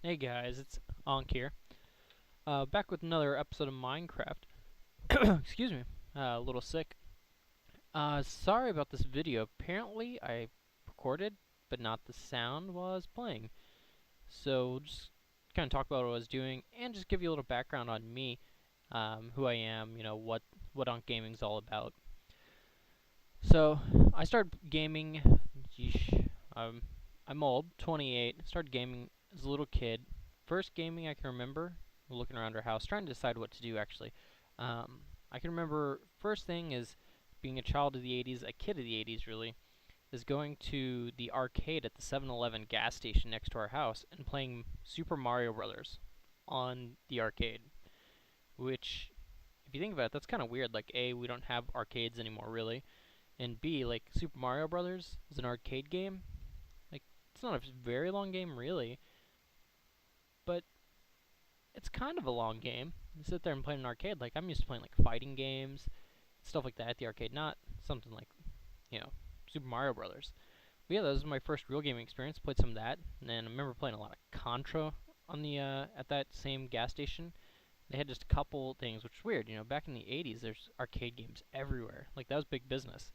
Hey guys, it's Ankh here. Back with another episode of Minecraft. Excuse me, a little sick. Sorry about this video. Apparently I recorded, but not the sound while I was playing. So just kind of talk about what I was doing, and just give you a little background on me, who I am, what Ankhgaming's all about. So I started gaming. Yeesh, I'm old, 28. Started gaming as a little kid. First gaming I can remember, looking around our house, trying to decide what to do actually. I can remember first thing is being a child of the 80s, a kid of the 80s really, is going to the arcade at the 7-Eleven gas station next to our house and playing Super Mario Brothers on the arcade. Which, if you think about it, that's kind of weird. Like, A, we don't have arcades anymore really, and B, like, Super Mario Brothers is an arcade game. Like, it's not a very long game really, but it's kind of a long game. You sit there and play an arcade. Like, I'm used to playing like fighting games, stuff like that at the arcade, not something like, you know, Super Mario Brothers. But yeah, that was my first real gaming experience. Played some of that, and then I remember playing a lot of Contra on the at that same gas station. They had just a couple things, which is weird. You know, back in the 80s, there's arcade games everywhere. Like, that was big business.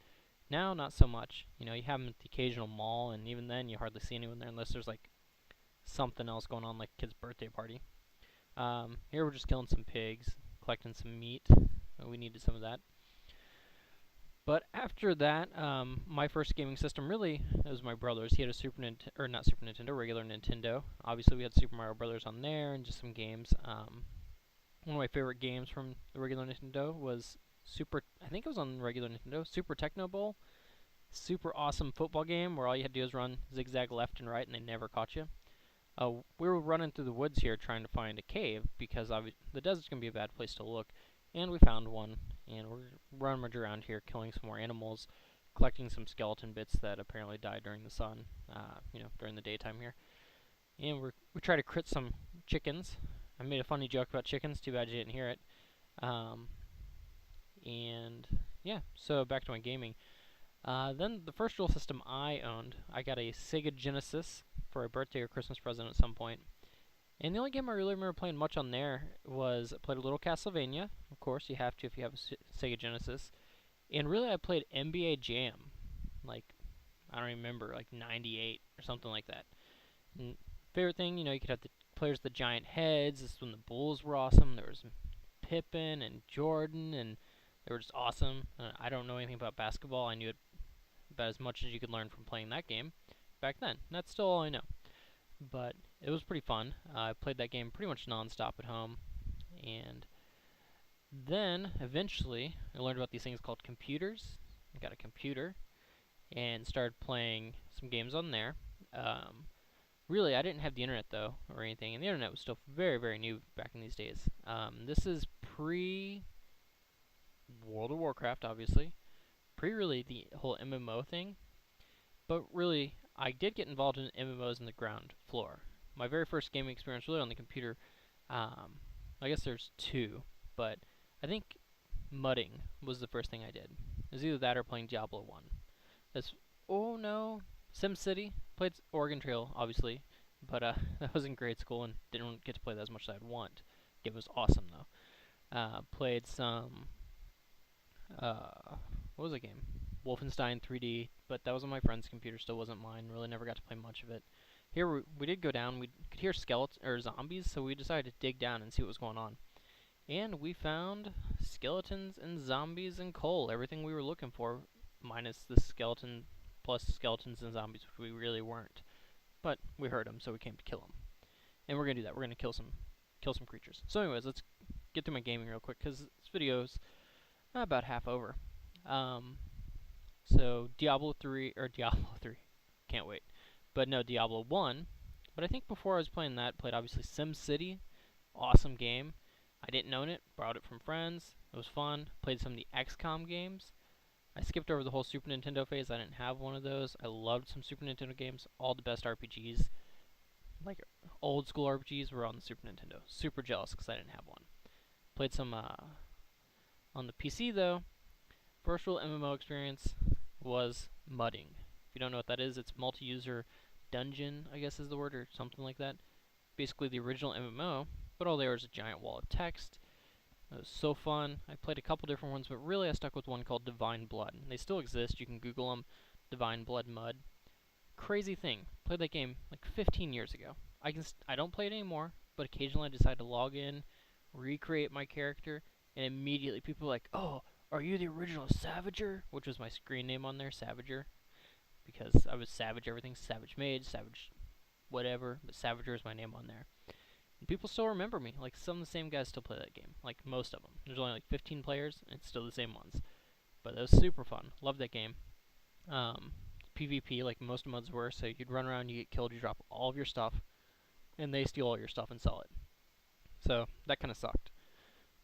Now, not so much. You know, you have them at the occasional mall, and even then, you hardly see anyone there unless there's like something else going on, like a kid's birthday party. Here we're just killing some pigs, collecting some meat. We needed some of that. But after that, my first gaming system really it was my brother's. He had a Super Nintendo, or not Super Nintendo, regular Nintendo. Obviously, we had Super Mario Brothers on there and just some games. One of my favorite games from the regular Nintendo was Super. I think it was on regular Nintendo. Super Techno Bowl. Super awesome football game where all you had to do is run zigzag left and right, and they never caught you. We were running through the woods here trying to find a cave because the desert's gonna be a bad place to look, and we found one. And we're running around here, killing some more animals, collecting some skeleton bits that apparently died during the sun, during the daytime here. And we try to crit some chickens. I made a funny joke about chickens. Too bad you didn't hear it. Um, and yeah, so back to my gaming. Then the first dual system I owned, I got a Sega Genesis for a birthday or Christmas present at some point. And the only game I really remember playing much on there was I played a little Castlevania. Of course, you have to if you have a Sega Genesis. And really, I played NBA Jam. Like, I don't remember, like 98 or something like that. And favorite thing, you could have the players with the giant heads. This is when the Bulls were awesome. There was Pippen and Jordan, and they were just awesome. I don't know anything about basketball. I knew it about as much as you could learn from playing that game back then. And that's still all I know. But it was pretty fun. I played that game pretty much non-stop at home. And then, eventually, I learned about these things called computers. I got a computer and started playing some games on there. Really, I didn't have the internet, though, or anything. And the internet was still very, very new back in these days. This is pre-World of Warcraft, obviously. Pre-really the whole MMO thing. But really, I did get involved in MMOs in the ground floor. My very first gaming experience really on the computer, I guess there's two, but I think mudding was the first thing I did. It was either that or playing Diablo 1. That's, oh no, SimCity. Played Oregon Trail, obviously, but that was in grade school and didn't get to play that as much as I'd want. It was awesome though. Played some, what was the game? Wolfenstein 3D, but that was on my friend's computer, still wasn't mine. Really never got to play much of it. Here we did go down. We could hear skeletons or zombies, so we decided to dig down and see what was going on. And we found skeletons and zombies and coal, everything we were looking for, minus the skeleton plus skeletons and zombies, which we really weren't. But we heard them, so we came to kill them. And we're gonna do that. We're gonna kill some creatures. So, anyways, let's get through my gaming real quick because this video's about half over. So Diablo 3 or Diablo 3, can't wait. But no, Diablo 1. But I think before I was playing that, played obviously SimCity, awesome game. I didn't own it, borrowed it from friends. It was fun. Played some of the XCOM games. I skipped over the whole Super Nintendo phase. I didn't have one of those. I loved some Super Nintendo games. All the best RPGs, like old school RPGs, were on the Super Nintendo. Super jealous because I didn't have one. Played some on the PC though. First real MMO experience was mudding. If you don't know what that is, it's multi-user dungeon, I guess is the word, or something like that. basically the original MMO, but all there was a giant wall of text. It was so fun. I played a couple different ones, but really I stuck with one called Divine Blood. And they still exist. You can Google them. Divine Blood Mud. Crazy thing. Played that game like 15 years ago. I don't play it anymore, but occasionally I decide to log in, recreate my character, and immediately people are like, "Oh, are you the original Savager?" Which was my screen name on there, Savager, because I was Savage everything, Savage Mage, Savage whatever, but Savager is my name on there. And people still remember me. Like, some of the same guys still play that game. Like, most of them. There's only like 15 players, and it's still the same ones. But it was super fun. Love that game. PvP, like most mods were, so you'd run around, you get killed, you drop all of your stuff, and they steal all your stuff and sell it. So, that kind of sucked.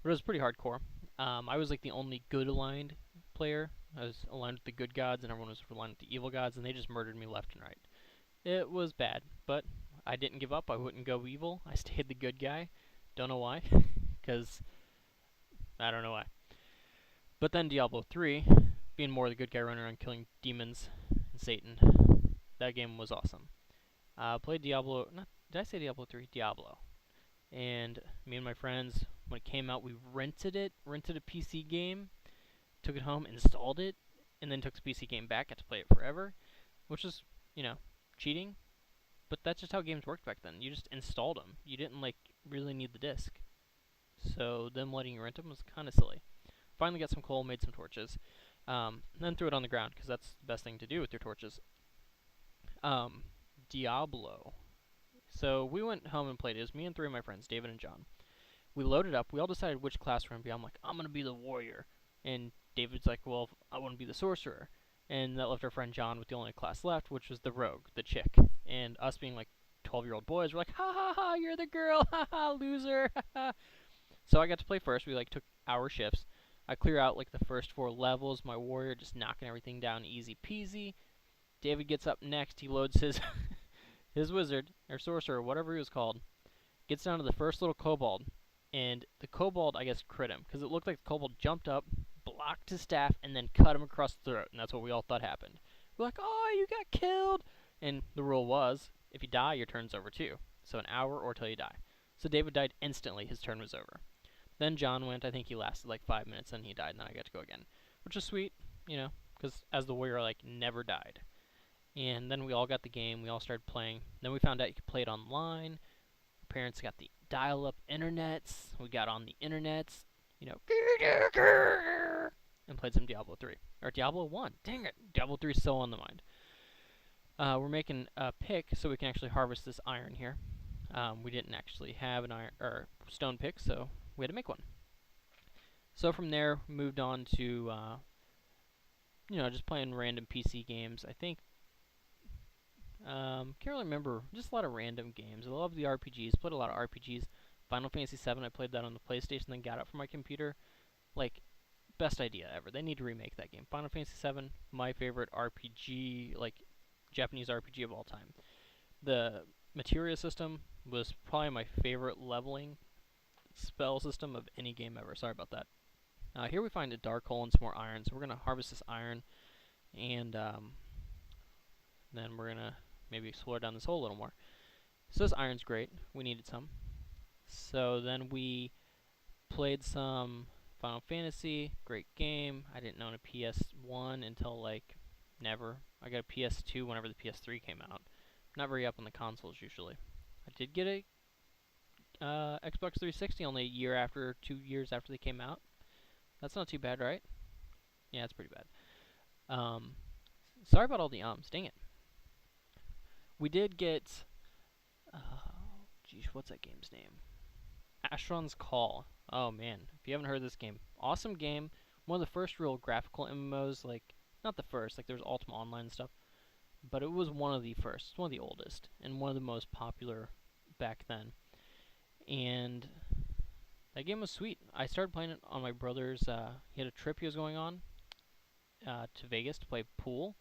But it was pretty hardcore. I was like the only good aligned player. I was aligned with the good gods, and everyone was aligned with the evil gods, and they just murdered me left and right. It was bad, but I didn't give up. I wouldn't go evil. I stayed the good guy. Don't know why, because I don't know why. But then Diablo 3, being more the good guy running around killing demons and Satan, that game was awesome. Played Diablo, did I say Diablo 3? Diablo. And me and my friends, when it came out, we rented a PC game, took it home, installed it, and then took the PC game back, got to play it forever, which is, cheating. But that's just how games worked back then. You just installed them. You didn't, really need the disc. So them letting you rent them was kind of silly. Finally got some coal, made some torches, then threw it on the ground, because that's the best thing to do with your torches. Diablo. So we went home and played it. It was me and 3 of my friends, David and John. We loaded up. We all decided which class we're going to be. I'm like, I'm going to be the warrior. And David's like, well, I want to be the sorcerer. And that left our friend John with the only class left, which was the rogue, the chick. And us being like 12-year-old boys, we're like, ha ha ha, you're the girl, ha ha, loser, ha ha. So I got to play first. We took hour shifts. I clear out the first 4 levels. My warrior just knocking everything down easy peasy. David gets up next. He loads his his wizard or sorcerer, whatever he was called. Gets down to the first little kobold, and the kobold, I guess, crit him because it looked like the kobold jumped up, blocked his staff, and then cut him across the throat. And that's what we all thought happened. We're like, oh, you got killed. And the rule was, if you die, your turn's over too. So an hour or till you die. So David died instantly. His turn was over. Then John went. I think he lasted 5 minutes, and he died, and then I got to go again. Which was sweet, because as the warrior, never died. And then we all got the game. We all started playing. Then we found out you could play it online. Our parents got the dial-up internets. We got on the internets, and played some Diablo 3. Or Diablo 1. Dang it. Diablo 3 is so on the mind. We're making a pick so we can actually harvest this iron here. We didn't actually have an iron or stone pick, so we had to make one. So from there, moved on to, just playing random PC games. I think, can't really remember, just a lot of random games. I love the RPGs, played a lot of RPGs. Final Fantasy VII, I played that on the PlayStation, then got it for my computer. Best idea ever. They need to remake that game. Final Fantasy VII, my favorite RPG, Japanese RPG of all time. The materia system was probably my favorite leveling spell system of any game ever. Sorry about that. Here we find a dark hole and some more iron, so we're going to harvest this iron, and then we're going to maybe explore down this hole a little more. So this iron's great. We needed some. So then we played some Final Fantasy. Great game. I didn't own a PS1 until, never. I got a PS2 whenever the PS3 came out. Not very up on the consoles, usually. I did get a Xbox 360 only a year after, 2 years after they came out. That's not too bad, right? Yeah, it's pretty bad. Sorry about all the ums. Dang it. We did get... what's that game's name? Asheron's Call. Oh, man. If you haven't heard of this game, awesome game. One of the first real graphical MMOs, not the first, there was Ultima Online and stuff, but it was one of the first. It's one of the oldest, and one of the most popular back then. And that game was sweet. I started playing it on my brother's, he had a trip he was going on to Vegas to play pool,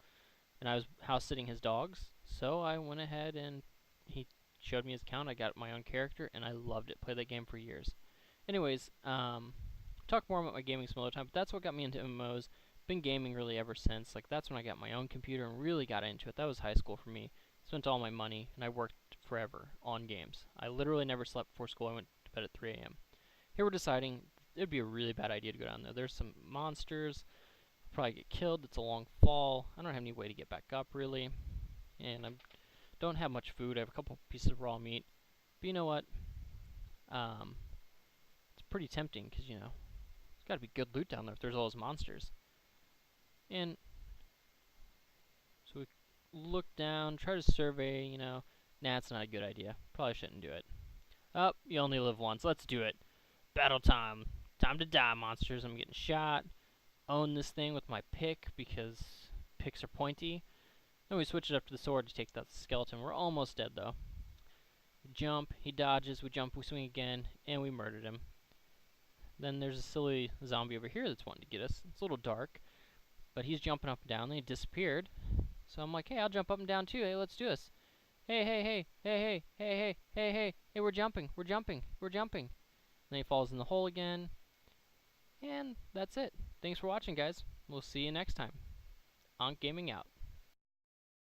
and I was house-sitting his dogs, so I went ahead and he showed me his account. I got my own character, and I loved it. Played that game for years. Anyways, talk more about my gaming some other time, but that's what got me into MMOs. Been gaming really ever since. That's when I got my own computer and really got into it. That was high school for me. Spent all my money, and I worked forever on games. I literally never slept before school. I went to bed at 3 a.m. Here we're deciding it would be a really bad idea to go down there. There's some monsters. I'll probably get killed. It's a long fall. I don't have any way to get back up, really. And I don't have much food. I have a couple pieces of raw meat. But you know what? It's pretty tempting because, you know, there's got to be good loot down there if there's all those monsters. And so we look down, try to survey, you know. Nah, it's not a good idea. Probably shouldn't do it. Oh, you only live once. Let's do it. Battle time. Time to die, monsters. I'm getting shot. Own this thing with my pick because picks are pointy. Then we switch it up to the sword to take that skeleton. We're almost dead, though. We jump. He dodges. We jump. We swing again. And we murdered him. Then there's a silly zombie over here that's wanting to get us. It's a little dark. But he's jumping up and down. Then he disappeared. So I'm like, hey, I'll jump up and down too. Hey, let's do this. Hey, hey, hey, hey, hey, hey, hey, hey, hey, hey, we're jumping, we're jumping, we're jumping. And then he falls in the hole again. And that's it. Thanks for watching, guys. We'll see you next time. Ankhgaming out.